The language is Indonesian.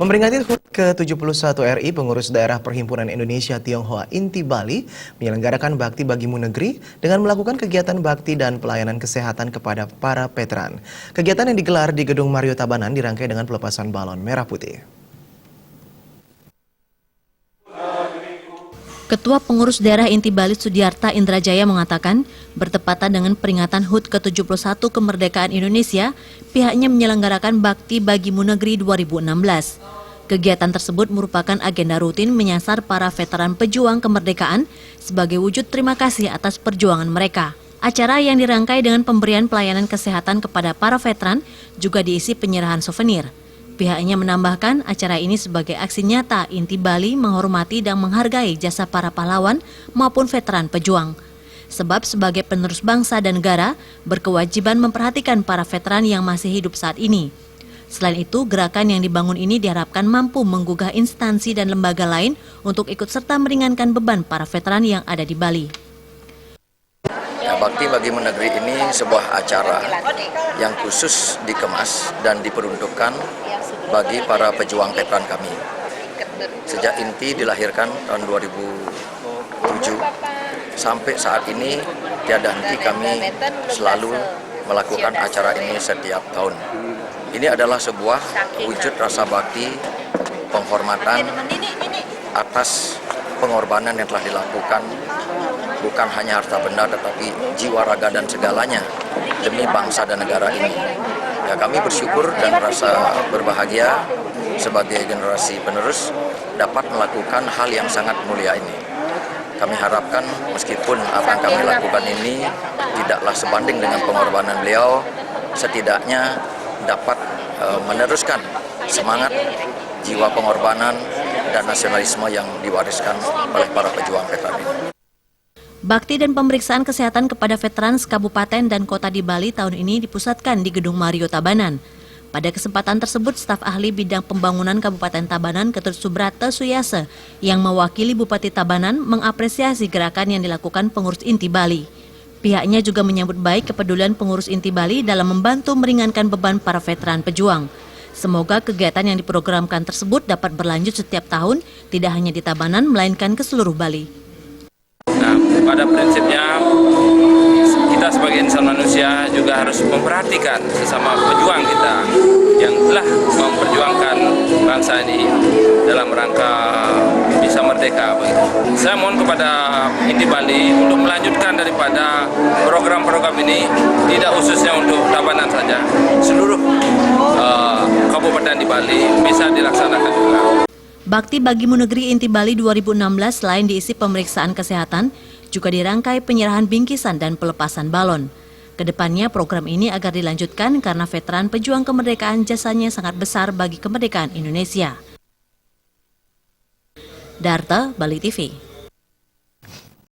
Memperingati HUT ke-71 RI, pengurus daerah Perhimpunan Indonesia Tionghoa Inti Bali menyelenggarakan Bakti Bagimu Negeri dengan melakukan kegiatan bakti dan pelayanan kesehatan kepada para veteran. Kegiatan yang digelar di Gedung Mario Tabanan dirangkai dengan pelepasan balon merah putih. Ketua Pengurus Daerah Inti Bali Sudiarta Indrajaya mengatakan, bertepatan dengan peringatan HUT ke-71 kemerdekaan Indonesia, pihaknya menyelenggarakan Bakti Bagimu Negeri 2016. Kegiatan tersebut merupakan agenda rutin menyasar para veteran pejuang kemerdekaan sebagai wujud terima kasih atas perjuangan mereka. Acara yang dirangkai dengan pemberian pelayanan kesehatan kepada para veteran juga diisi penyerahan souvenir. Pihaknya menambahkan acara ini sebagai aksi nyata Inti Bali menghormati dan menghargai jasa para pahlawan maupun veteran pejuang. Sebab sebagai penerus bangsa dan negara, berkewajiban memperhatikan para veteran yang masih hidup saat ini. Selain itu, gerakan yang dibangun ini diharapkan mampu menggugah instansi dan lembaga lain untuk ikut serta meringankan beban para veteran yang ada di Bali. Bakti Bagimu Negeri ini sebuah acara yang khusus dikemas dan diperuntukkan bagi para pejuang veteran kami. Sejak Inti dilahirkan tahun 2007 sampai saat ini tiada henti kami selalu melakukan acara ini setiap tahun. Ini adalah sebuah wujud rasa bakti, penghormatan atas pengorbanan yang telah dilakukan, bukan hanya harta benda tetapi jiwa, raga dan segalanya demi bangsa dan negara ini. Ya, kami bersyukur dan merasa berbahagia sebagai generasi penerus dapat melakukan hal yang sangat mulia ini. Kami harapkan meskipun apa yang kami lakukan ini tidaklah sebanding dengan pengorbanan beliau, setidaknya dapat meneruskan semangat, jiwa pengorbanan dan nasionalisme yang diwariskan oleh para pejuang veteran ini. Bakti dan pemeriksaan kesehatan kepada veteran kabupaten dan kota di Bali tahun ini dipusatkan di Gedung Mario Tabanan. Pada kesempatan tersebut, staf ahli bidang pembangunan Kabupaten Tabanan Ketut Subrata Suyase yang mewakili Bupati Tabanan mengapresiasi gerakan yang dilakukan pengurus Inti Bali. Pihaknya juga menyambut baik kepedulian pengurus Inti Bali dalam membantu meringankan beban para veteran pejuang. Semoga kegiatan yang diprogramkan tersebut dapat berlanjut setiap tahun, tidak hanya di Tabanan, melainkan ke seluruh Bali. Nah, pada prinsipnya kita sebagai insan manusia juga harus memperhatikan sesama pejuang kita yang telah memperjuangkan bangsa ini dalam rangka bisa merdeka. Saya mohon kepada Inti Bali untuk melanjutkan daripada program-program ini, tidak khususnya untuk Tabanan saja, seluruh kabupaten di Bali bisa dilaksanakan juga. Bakti Bagimu Negeri Inti Bali 2016 selain diisi pemeriksaan kesehatan, juga dirangkai penyerahan bingkisan dan pelepasan balon. Kedepannya program ini agar dilanjutkan karena veteran pejuang kemerdekaan jasanya sangat besar bagi kemerdekaan Indonesia. Darta, Bali TV.